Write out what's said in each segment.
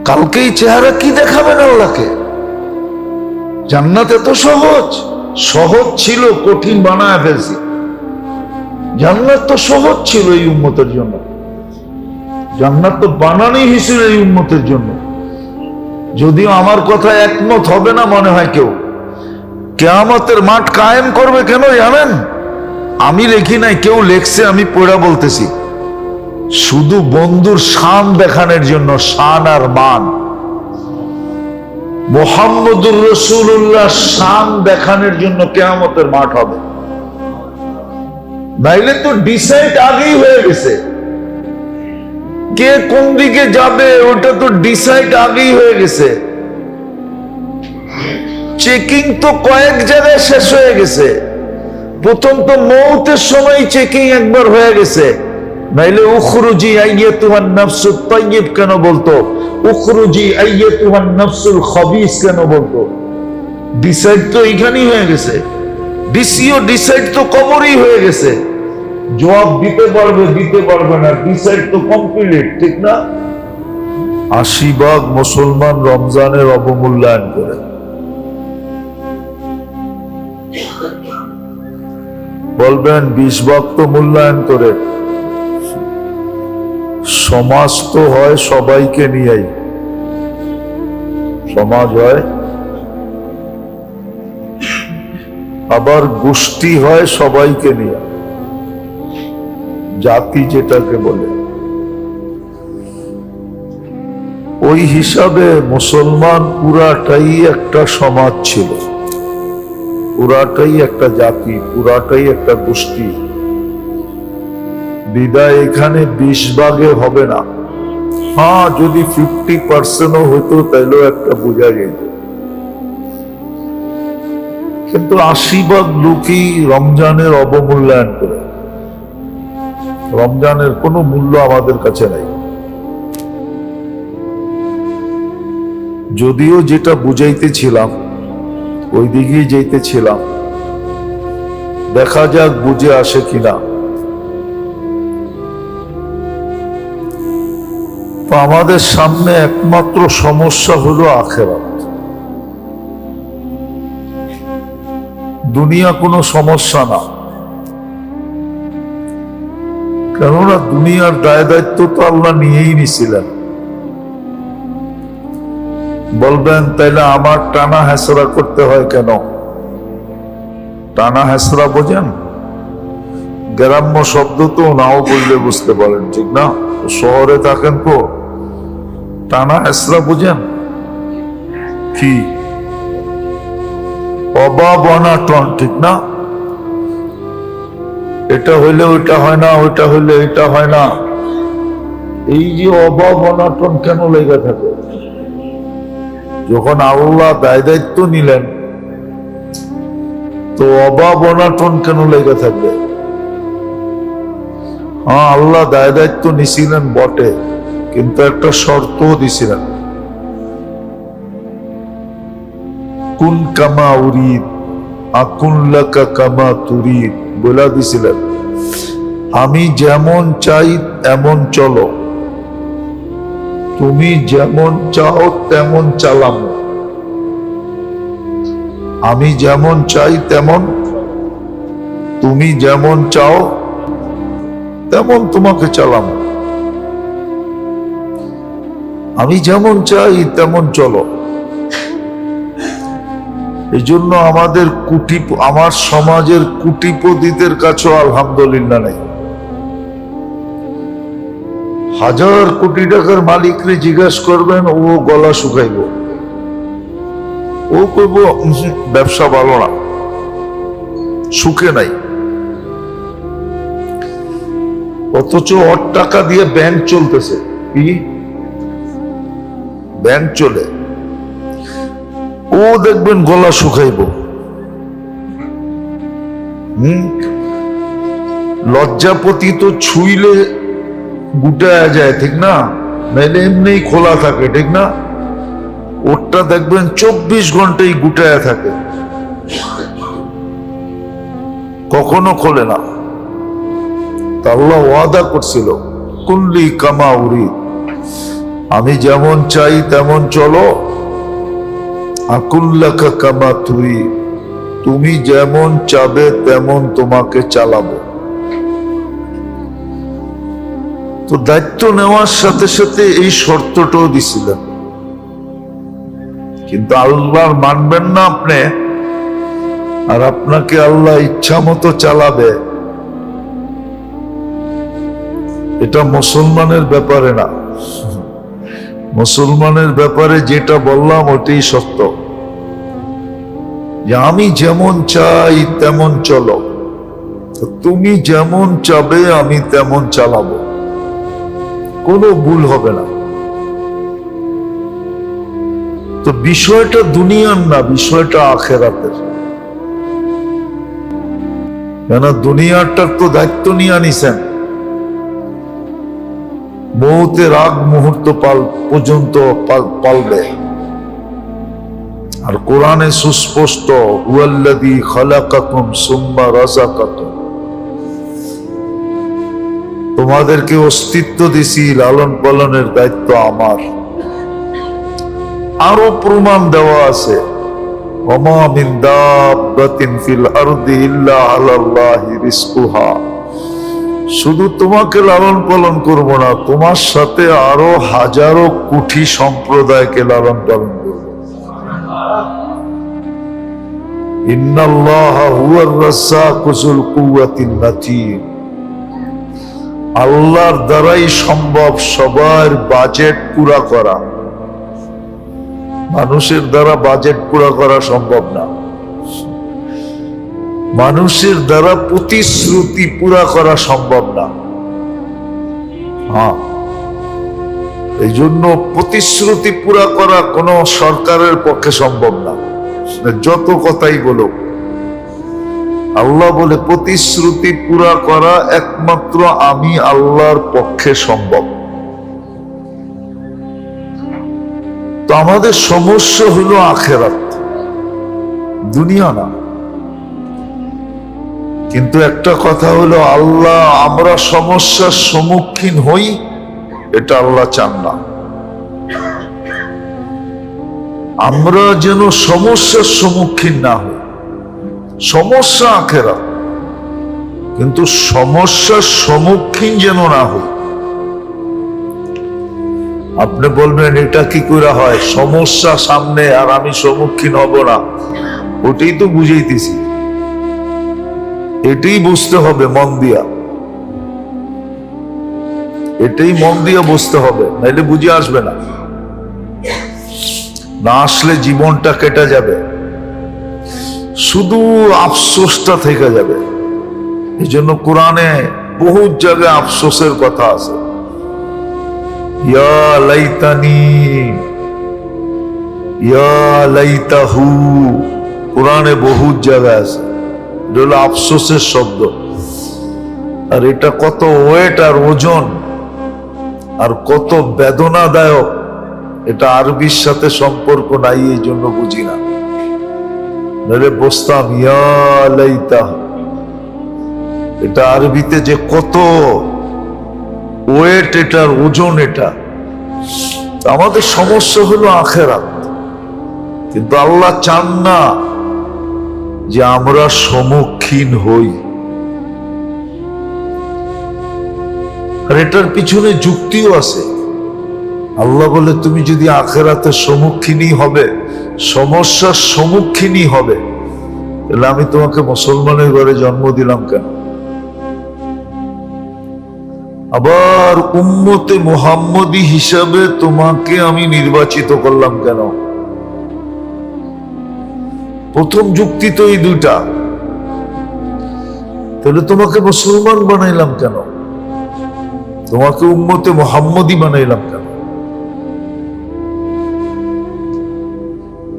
কালকে এই চেহারা কি দেখাবেন আল্লাহকে? জান্নাত এত সহজ? সহজ ছিল, কঠিন বানায় ফেলছি। জান্নাত তো সহজ ছিল এই উম্মতের জন্য, জান্নাত তো বানানোই হয়েছিল এই উম্মতের জন্য। যদিও আমার কথা একমত হবে না মনে হয় কেউ। কিয়ামতের মাঠ কায়েম করবে কেন জানেন? আমি লিখি নাই, কেউ লেখছে, আমি পড়া বলতেছি। শুধু বন্ধুর শান দেখানোর জন্য, শান আর মান। মুহাম্মদুর রাসূলুল্লাহ শান দেখানোর জন্য কিয়ামতের মাঠ হবে। নাইলে তো ডিসাইড আগেই হয়ে গেছে, কে কোন দিকে যাবে ওটা তো ডিসাইড আগেই হয়ে গেছে। চেকিং তো কয়েক জায়গায় শেষ হয়ে গেছে। প্রথম তো মৌতের সময় চেকিং একবার হয়ে গেছে। নাইলে উখরুজি আইয়াতুহান নাফসুত তাইয়্যিব কেন বলতো? উখরুজি আইয়াতুহান নাফসুল খাবিস কেন বলতো? ডিসাইড তো এইখানেই হয়ে গেছে। ডিসিও ডিসাইড তো কবরই হয়ে গেছে। জবাব দিতে পারবে দিতে পারবে না, ডিসাইড তো কমপ্লিট, ঠিক না? ৮০% মুসলমান রমজানের অবমূল্যায়ন করে। বলবেন ২০% তো মূল্যায়ন করে। সমাজ তো হয় সবাইকে নিয়েই, সমাজ হয়, আবার গোষ্ঠী হয় সবাইকে নিয়ে, জাতি যেটাকে বলে। ওই হিসাবে মুসলমান পুরাটাই একটা সমাজ ছিল, পুরাটাই একটা জাতি, পুরাটাই একটা গোষ্ঠী। বিদায় এখানে ২০% হবে না। হ্যাঁ, যদি 50% হইতো তাইলেও একটা বোঝা যেত, কিন্তু ৮০% লোকই রমজানের অবমূল্যায়ন করে। রমজানের কোনো মূল্য আমাদের কাছে নাই। যদিও যেটা বুঝাইতেছিলাম ওই দিকেই যেতেছিলাম, দেখা যাক বুঝে আসে কিনা। তো আমাদের সামনে একমাত্র সমস্যা হলো আখিরাত। দুনিয়া কোনো সমস্যা না, কেননা দুনিয়ার দায় দায়িত্ব তো আল্লাহ নিয়েই নিছিলেন। বলবেন তাইলে আমার টানা হেসরা করতে হয় কেন? টানা হেসরা বোঝেন? গ্রাম্য শব্দ তো নাও বললে বুঝতে পারেন, ঠিক না? শহরে থাকেন তো, টানা হেসরা বোঝেন কি? অভাব অনাটন, ঠিক না? এটা হইলে ওইটা হয় না, ওইটা হইলে এটা হয় না। এই যে অভাব অনাটন কেন লেগে থাকে? যখন আল্লাহ দায় দায়িত্ব নিলেন, তো অভাব অনাটন কেন লেগে থাকবে? হ্যাঁ, আল্লাহ দায় দায়িত্ব নিছিলেন বটে, কিন্তু একটা শর্তও দিছিলেন। কুন কামা উরিদ আকুন লাকা কামা তুরিদ বলে দিছিলেন, আমি যেমন চাই তেমন চলো, তুমি যেমন চাও তেমন চালামো। আমি যেমন চাই তেমন, তুমি যেমন চাও তেমন তোমাকে চালামো। আমি যেমন চাই তেমন চলো। এই জন্য আমাদের আমার সমাজের কোটিপতিদের কাছেও আলহামদুলিল্লাহ নাই। ১০০০ কোটি টাকার মালিকরে জিজ্ঞাসা করবেন, ও গলা শুকাইব, ও কইব ব্যবসা ভালো না, সুখে নাই। অথচ ওর টাকা দিয়ে ব্যাংক চলতেছে। কি ব্যাংক চলে? ও দেখবেন গলা শুকাইব। লজ্জাপতি তো ছুইলে গুটায়া যায়, ঠিক না? নাইলে এমনি খোলা থাকে, ঠিক না? ওরটা দেখবেন ২৪ ঘন্টাই গুটায়া থাকে, কখনো খোলে না। আল্লাহ ওয়াদা করছিল কুল্লি কামা উরিদ, আমি যেমন চাই তেমন চলো, আকুল্লাকা কামা তুই, তুমি যেমন চাবে তেমন তোমাকে চালাবো। তো দায়িত্ব নেওয়ার সাথে সাথে এই শর্তটাও দিছিলেন, কিন্তু আল্লাহর মানবেন না আপনি, আর আপনাকে আল্লাহ ইচ্ছা মতো চালাবে, এটা মুসলমানের ব্যাপারে না। মুসলমানের ব্যাপারে যেটা বললাম ওটাই সত্য, যে আমি যেমন চাই তেমন চলো, তুমি যেমন চাবে আমি তেমন চালাবো, কোনো ভুল হবে না। তো বিষয়টা দুনিয়ার না, বিষয়টা আখেরাতের। কেন দুনিয়াটার তো দায়িত্ব নিয়ে আনিছেন, মৌতের আগ মুহূর্ত পর্যন্ত পালবে। আর কোরআনে সুস্পষ্ট, হুয়াল্লাযী খালাকাকুম সুম্মা রাযাকাকুম, তোমাদেরকে অস্তিত্ব দিছি, লালন পালনের দায়িত্ব আমার। আরো প্রমাণ দেওয়া আছে, ওমা মিন দাব্বাতিন ফিল আরদি ইল্লা আলাল্লাহি রিজকুহা, শুধু তোমাকে লালন পালন করব না, তোমার সাথে আরো হাজারো কোটি সম্প্রদায়কে লালন পালন করব। ইন্নাল্লাহা হুয়ার রাজ্জাকু যুল কুওয়াতিন মাতিন, আল্লাহর দ্বারাই সম্ভব সবার বাজেট পুরা করা, মানুষের দ্বারা বাজেট পুরা করা সম্ভব না, মানুষের দ্বারা প্রতিশ্রুতি পুরা করা সম্ভব না। হ্যাঁ, এই জন্য প্রতিশ্রুতি পুরা করা কোন সরকারের পক্ষে সম্ভব না, যত কথাই বলো। আল্লাহ বলে প্রতিশ্রুতি পুরা করা একমাত্র আমি আল্লাহর পক্ষে সম্ভব। তো আমাদের সমস্যা হলো আখেরাত, দুনিয়া না। কিন্তু একটা কথা হলো, আল্লাহ আমরা সমস্যার সম্মুখীন হই, এটা আল্লাহ চান না। আমরা যেন সমস্যার সম্মুখীন না হই। সমস্যা আখেরাত, কিন্তু সমস্যার সম্মুখীন যেন না হই। আপনি বলবেন এটা কি করে হয়, সমস্যা সামনে আর আমি সম্মুখীন হব না? ওটাই তো বুঝাইতেছি, এটাই বুঝতে হবে মন দিয়া, এটাই মন দিয়া বুঝতে হবে, নাইলে বুঝে আসবে না। না আসলে জীবনটা কেটে যাবে, শুধু আফসোসটা থেকে যাবে। এই জন্য কোরআনে বহু জায়গায় আফসোসের কথা আছে, ইয়া লাইতানি ইয়া লাইতাহু, কোরআনে বহু জায়গায় আছে। এটা হলো আফসোসের শব্দ, আর এটা কত ওয়েট আর ওজন আর কত বেদনাদায়ক, এটা আরবির সাথে সম্পর্ক নাই, এই জন্য বুঝি না। নাহলে বসতাম ইয়া লাইতাহু, এটা আরবিতে যে কত ওয়েট, এটার ওজন এটা। আমাদের সমস্যা হলো আখেরাত, কিন্তু আল্লাহ চান না যে আমরা সম্মুখীন হই। আর এটার পিছনে যুক্তিও আছে। আল্লাহ বলে তুমি যদি আখেরাতের সম্মুখীনই হবে, সমস্যার সম্মুখীনই হবে, তাহলে আমি তোমাকে মুসলমানের ঘরে জন্ম দিলাম কেন? আবার উম্মতে মুহাম্মদী হিসাবে তোমাকে আমি নির্বাচিত করলাম কেন? প্রথম যুক্তি তো এই দুইটা। তাহলে তোমাকে মুসলমান বানাইলাম কেন? তোমাকে উম্মতে মুহাম্মদী বানাইলাম কেন?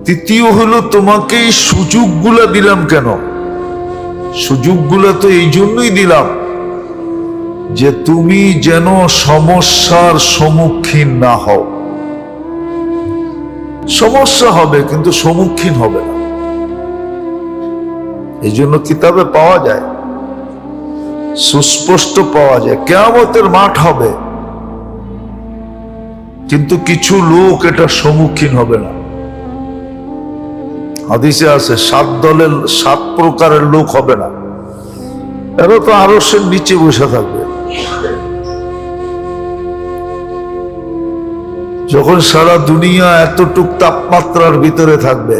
তৃতীয় হলো, তোমাকে এই সুযোগগুলা দিলাম কেন? সুযোগগুলা তো এই জন্যই দিলাম যে তুমি যেন সমস্যার সম্মুখীন না হও। সমস্যা হবে কিন্তু সম্মুখীন হবে না। এই জন্য কিতাবে পাওয়া যায়, সুস্পষ্ট পাওয়া যায়, কিয়ামতের মাঠ হবে, কিন্তু কিছু লোক এটার সম্মুখীন হবে না। হাদিসে আছে 7 দলের 7 প্রকারের লোক হবে না। এরা তো আরশের নিচে বসে থাকবে। যখন সারা দুনিয়া এতটুক তাপমাত্রার ভিতরে থাকবে,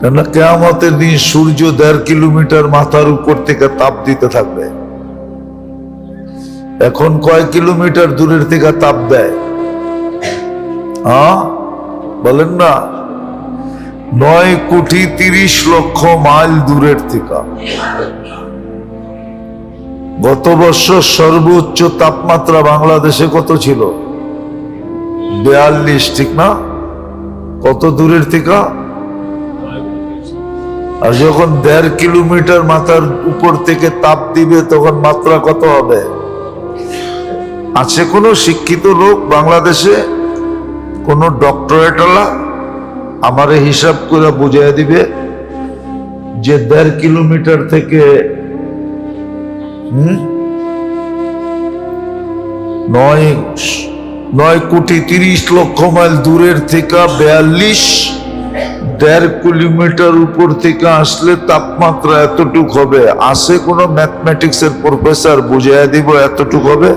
কেন কিয়ামতের দিন সূর্য 1.5 কিলোমিটার মাথার উপর থেকে তাপ দিতে থাকবে। এখন কয় কিলোমিটার দূরের থেকে তাপ দেয়? বলেন না, 9,30,00,000 মাইল দূরের থেকে। গত বছর সর্বোচ্চ তাপমাত্রা বাংলাদেশে কত ছিল? 42, ঠিক না? কত দূরের থেকে? আর যখন 1.5 কিলোমিটার মাথার উপর থেকে তাপ দিবে তখন মাত্রা কত হবে? আছে কোনো শিক্ষিত লোক বাংলাদেশে, কোন ডক্টরেট ওয়ালা আমারে হিসাব করে বুঝিয়ে দিবে যে 1.5 কিলোমিটার থেকে 9,30,00,000 মাইল দূরের থেকে 1.5 কিলোমিটার উপর থেকে আসলে তাপমাত্রা এতটুক হবে? আছে কোন ম্যাথমেটিক্স এর প্রফেসর বুঝিয়ে দিব এতটুক হবে?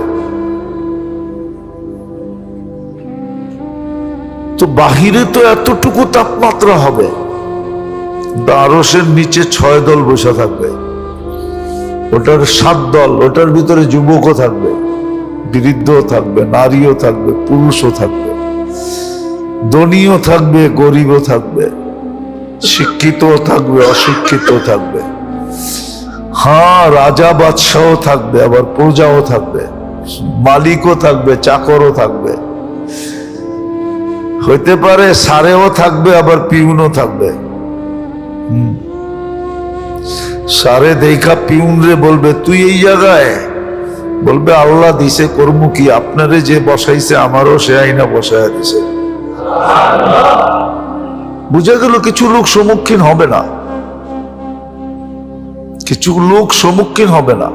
তো বাহিরে তো এতটুকু তাপমাত্রা হবে, আরশের নিচে 6 দল বসে থাকবে। ওটার 7 দল, ওটার ভিতরে যুবকও থাকবে, বৃদ্ধও থাকবে, নারীও থাকবে, পুরুষও থাকবে, ধনীও থাকবে, গরিবও থাকবে, শিক্ষিতও থাকবে, অশিক্ষিতও থাকবে। হ্যাঁ, রাজা বাদশাহও থাকবে, আবার প্রজাও থাকবে, মালিকও থাকবে, চাকরও থাকবে, হইতে পারে সারেও থাকবে, আবার পিউনও থাকবে। সারে দেখা পিউন রে বলবে তুই এই জায়গায়, বলবে আল্লাহ দিছে, কর্ম কি, আপনারে যে বসাইছে আমারও সে আইনা বসায় দিছে। বুঝা গেল কিছু লোক সম্মুখীন হবে না, কিছু লোক সম্মুখীন হবে না,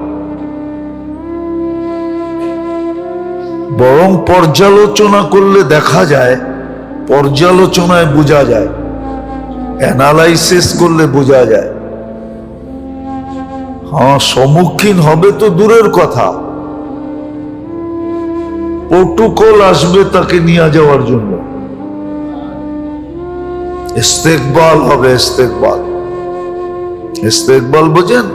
বরং পর্যালোচনা করলে দেখা যায়, পর্যালোচনায় বোঝা যায়, অ্যানালাইসিস করলে বোঝা যায়। হ্যাঁ, সম্মুখীন হবে তো দূরের কথা, প্রটোকল আসবে তাকে নিয়ে যাওয়ার জন্য। ইস্তেকবাল হবে, ইস্তেকবাল, ইস্তেকবাল বোঝেন?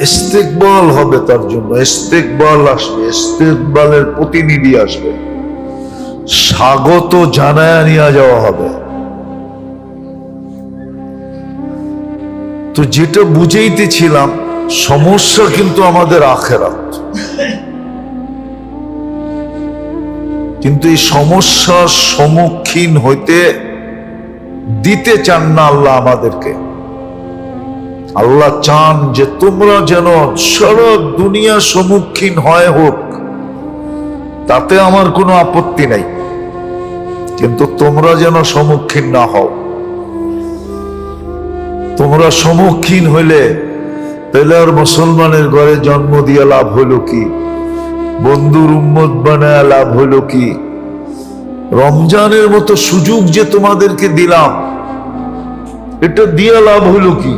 ইস্তেকবাল হবে তার জন্য, ইস্তেকবাল আসবে, ইস্তেকবালের প্রতিনিধি আসবে, স্বাগত জানায়া নিয়ে যাওয়া হবে। তো যেটা বুঝাইতেছিলাম, সমস্যা কিন্তু আমাদের আখিরাত, কিন্তু এই সমস্যার সম্মুখীন হইতে দিতে চান না আল্লাহ আমাদেরকে। আল্লাহ চান যে তোমরা যেন সারা দুনিয়া সম্মুখীন হয় হোক, তাতে আমার কোনো আপত্তি নাই, কিন্তু তোমরা যেন সম্মুখীন না হও। তোমরা সম্মুখীন হইলে তাহলে আর মুসলমানের ঘরে জন্ম দিয়ে লাভ হইল কি? বন্ধুর উম্মত বানায় লাভ হইল কি? রমজানের মতো সুযোগ যে তোমাদেরকে দিলাম, এটা দিয়ে লাভ হইল কি?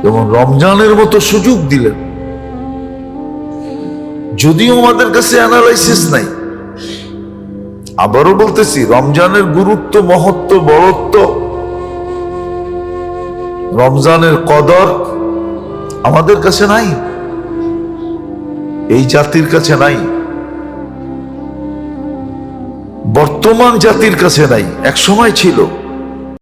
যেমন রমজানের মতো সুযোগ দিলেন, যদিও আমাদের কাছে অ্যানালাইসিস নাই। আবারও বলতেছি, রমজানের গুরুত্ব, মহত্ব, বড়ত্ব, রমজানের কদর আমাদের কাছে নাই, এই জাতির কাছে নাই, বর্তমান জাতির কাছে নাই। এক সময় ছিল।